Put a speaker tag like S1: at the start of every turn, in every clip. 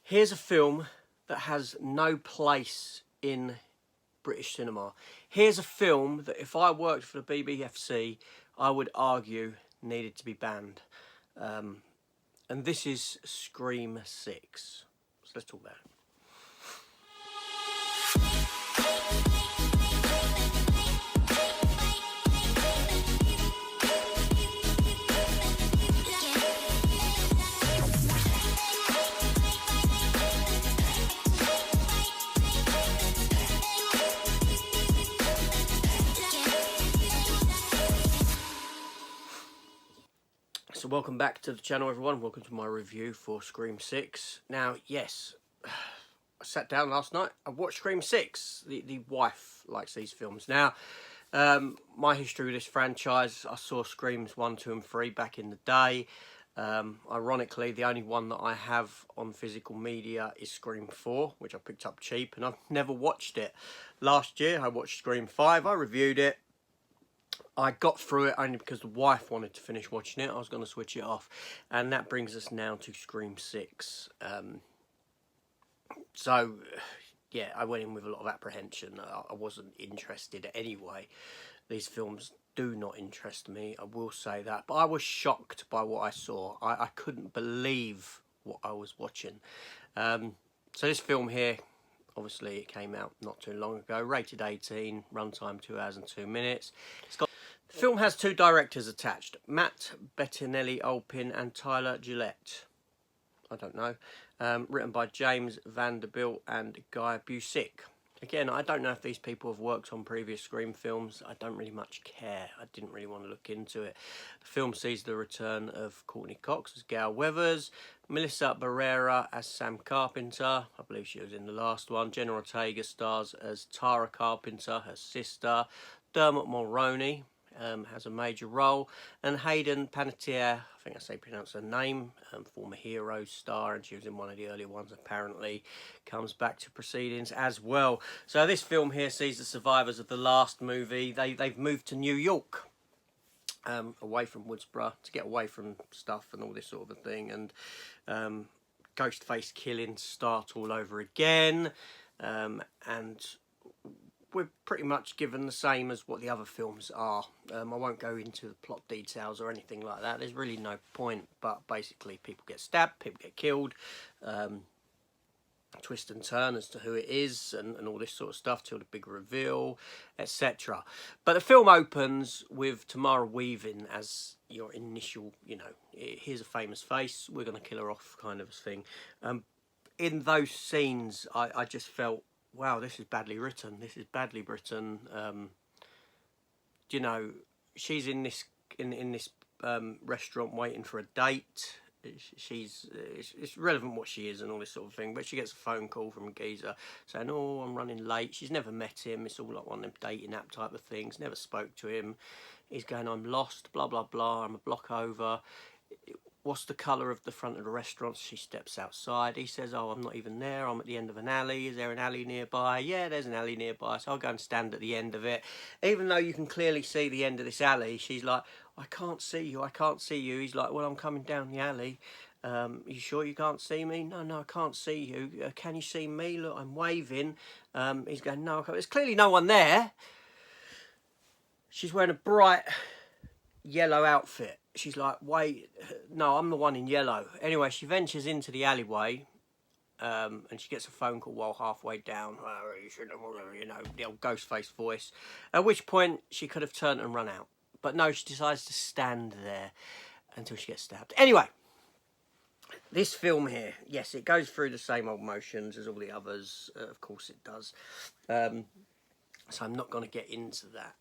S1: Here's a film that has no place in British cinema. Here's a film that if I worked for the BBFC, I would argue needed to be banned. And this is Scream 6. So let's talk about it. So welcome back to the channel, everyone. Welcome to my review for Scream 6. Now, yes, I sat down last night. I watched Scream 6. The wife likes these films. Now, my history with this franchise, I saw Screams 1, 2 and 3 back in the day. Ironically, the only one that I have on physical media is Scream 4, which I picked up cheap, and I've never watched it. Last year, I watched Scream 5. I reviewed it. I got through it only because the wife wanted to finish watching it. I was going to switch it off. And that brings us now to Scream 6. So, yeah, I went in with a lot of apprehension. I wasn't interested anyway. These films do not interest me, I will say that. But I was shocked by what I saw. I couldn't believe what I was watching. So this film here, obviously it came out not too long ago. Rated 18, runtime 2 hours and 2 minutes. The film has two directors attached, Matt Bettinelli-Olpin and Tyler Gillette. I don't know. Written by James Vanderbilt and Guy Busick. Again, I don't know if these people have worked on previous Scream films. I don't really much care. I didn't really want to look into it. The film sees the return of Courtney Cox as Gail Weathers, Melissa Barrera as Sam Carpenter. I believe she was in the last one. Jenna Ortega stars as Tara Carpenter, her sister. Dermot Mulroney has a major role, and Hayden Panettiere, I think that's how you pronounce her name, former Heroes star, and she was in one of the earlier ones apparently, comes back to proceedings as well. So this film here sees the survivors of the last movie. They've moved to New York, away from Woodsboro, to get away from stuff and all this sort of a thing, and Ghostface killings start all over again, and we're pretty much given the same as what the other films are. I won't go into the plot details or anything like that. There's really no point, but basically people get stabbed, people get killed, twist and turn as to who it is, and all this sort of stuff till the big reveal, etc. But the film opens with Tamara Weaving as your initial, here's a famous face, we're going to kill her off kind of thing. In those scenes, I just felt, wow, this is badly written. This is badly written. She's in this restaurant waiting for a date. It's relevant what she is and all this sort of thing. But she gets a phone call from a geezer saying, "Oh, I'm running late." She's never met him. It's all like one of them dating app type of things. Never spoke to him. He's going, "I'm lost. Blah blah blah. I'm a block over. What's the colour of the front of the restaurant?" She steps outside. He says, "Oh, I'm not even there. I'm at the end of an alley. Is there an alley nearby?" "Yeah, there's an alley nearby." So I'll go and stand at the end of it. Even though you can clearly see the end of this alley, she's like, "I can't see you. I can't see you." He's like, "Well, I'm coming down the alley. You sure you can't see me?" "No, I can't see you. Can you see me? Look, I'm waving." He's going, "No, I can't." There's clearly no one there. She's wearing a bright yellow outfit. She's like, "Wait, no, I'm the one in yellow." Anyway, she ventures into the alleyway, and she gets a phone call while halfway down. The old Ghostface voice. At which point, she could have turned and run out. But no, she decides to stand there until she gets stabbed. Anyway, this film here, yes, it goes through the same old motions as all the others. Of course it does. So I'm not going to get into that.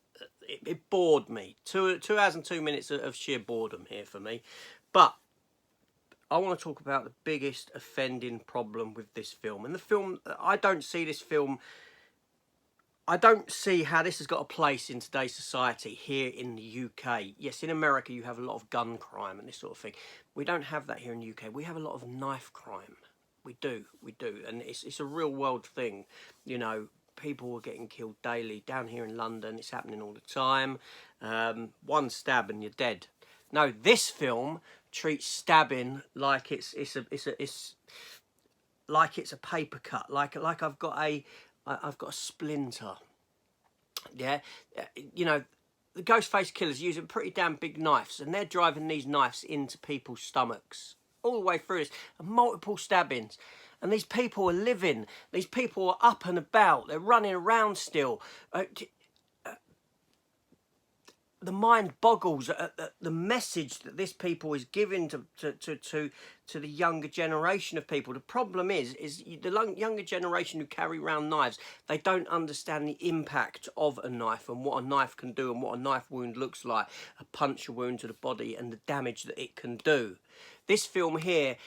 S1: It bored me. 2 hours and 2 minutes of sheer boredom here for me. But I want to talk about the biggest offending problem with this film. And the film, I don't see how this has got a place in today's society here in the UK. Yes, in America you have a lot of gun crime and this sort of thing. We don't have that here in the UK. We have a lot of knife crime. We do. And it's a real world thing, People are getting killed daily. Down here in London, it's happening all the time. One stab and you're dead. No, this film treats stabbing like it's like it's a paper cut, like I've got a splinter. Yeah, you know, the Ghostface Killer's using pretty damn big knives, and they're driving these knives into people's stomachs all the way through this, and multiple stabbings. And these people are living. These people are up and about. They're running around still. The mind boggles at the message that this people is giving to the younger generation of people. The problem is the younger generation who carry around knives, they don't understand the impact of a knife and what a knife can do and what a knife wound looks like, a puncture wound to the body and the damage that it can do. This film here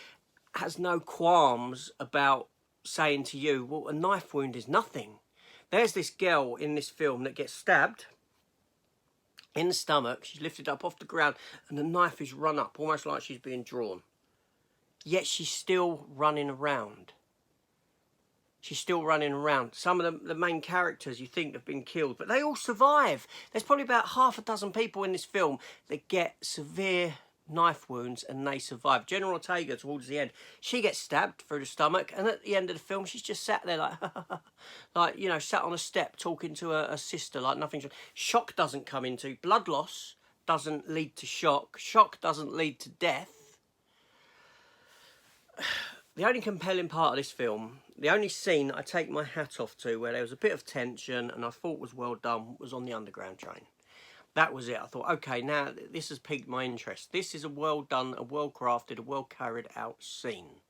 S1: has no qualms about saying to you, well, a knife wound is nothing. There's this girl in this film that gets stabbed in the stomach. She's lifted up off the ground and the knife is run up, almost like she's being drawn. Yet she's still running around. She's still running around. Some of the main characters you think have been killed, but they all survive. There's probably about half a dozen people in this film that get severe knife wounds and they survive. General Ortega, towards the end, she gets stabbed through the stomach, and at the end of the film she's just sat there like like, you know, sat on a step talking to her sister like nothing's wrong. Shock doesn't come into blood loss, doesn't lead to shock. Shock doesn't lead to death. The only compelling part of this film, the only scene I take my hat off to where there was a bit of tension and I thought was well done, was on the underground train. That was it. I thought, okay, now this has piqued my interest. This is a well done, a well crafted, a well carried out scene.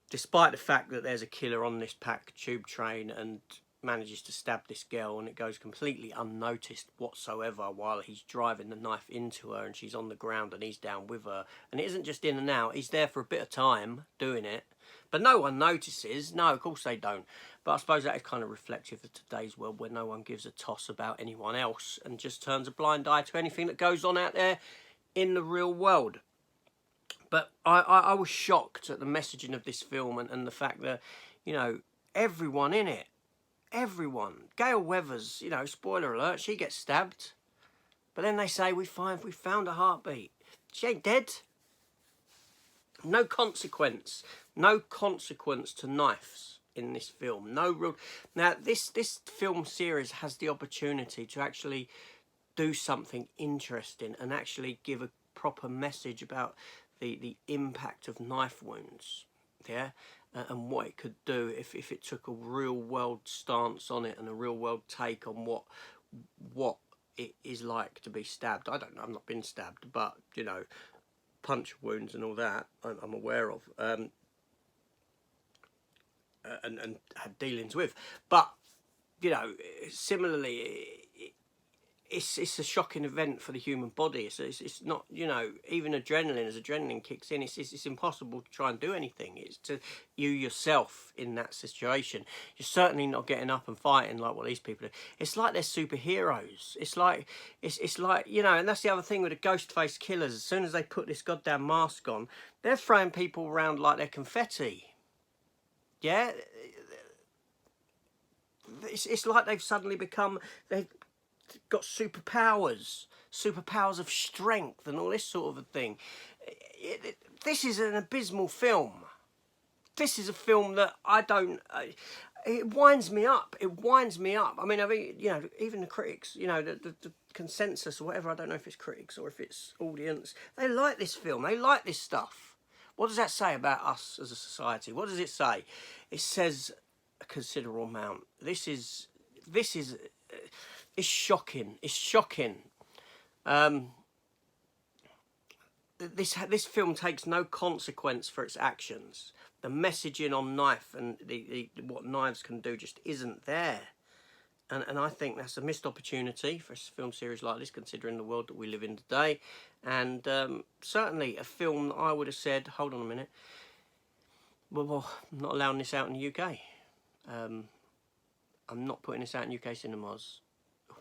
S1: Despite the fact that there's a killer on this packed tube train and manages to stab this girl and it goes completely unnoticed whatsoever while he's driving the knife into her and she's on the ground and he's down with her. And it isn't just in and out, he's there for a bit of time doing it. But no one notices. No, of course they don't. But I suppose that is kind of reflective of today's world where no one gives a toss about anyone else and just turns a blind eye to anything that goes on out there in the real world. But I was shocked at the messaging of this film and the fact that, you know, everyone in it, everyone. Gail Weathers, you know, spoiler alert, she gets stabbed. But then they say, we found a heartbeat. She ain't dead. No consequence. No consequence to knives in this film. No real. Now, this film series has the opportunity to actually do something interesting and actually give a proper message about the impact of knife wounds. Yeah. And what it could do if it took a real world stance on it and a real world take on what it is like to be stabbed. I don't know. I've not been stabbed, but you know, punch wounds and all that I'm aware of, and had dealings with. But you know, similarly, it's a shocking event for the human body. It's not, you know, even adrenaline, as adrenaline kicks in, it's impossible to try and do anything. It's to you yourself in that situation. You're certainly not getting up and fighting like what these people do. It's like they're superheroes. It's like, you know, and that's the other thing with the Ghostface Killers. As soon as they put this goddamn mask on, they're throwing people around like they're confetti. Yeah? It's like they've suddenly become... They've got superpowers of strength and all this sort of a thing. This is an abysmal film. This is a film that I don't... it winds me up. It winds me up. I mean, you know, even the critics, you know, the consensus or whatever, I don't know if it's critics or if it's audience, they like this film. They like this stuff. What does that say about us as a society? What does it say? It says a considerable amount. This is it's shocking. It's shocking. This film takes no consequence for its actions. The messaging on knife and what knives can do just isn't there. And I think that's a missed opportunity for a film series like this, considering the world that we live in today. And certainly a film that I would have said, hold on a minute, well, I'm not allowing this out in the UK. I'm not putting this out in UK cinemas.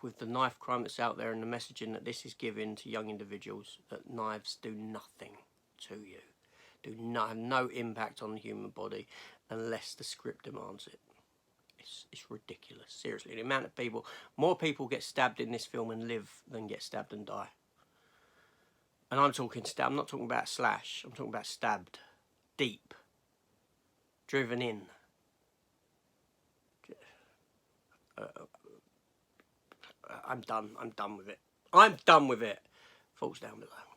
S1: With the knife crime that's out there and the messaging that this is giving to young individuals, that knives do nothing to you, have no impact on the human body unless the script demands it. It's ridiculous, seriously. The amount of people, more people get stabbed in this film and live than get stabbed and die. And I'm talking I'm not talking about slash, I'm talking about stabbed, deep, Driven In. I'm done with it. I'm done with it. Thoughts down below.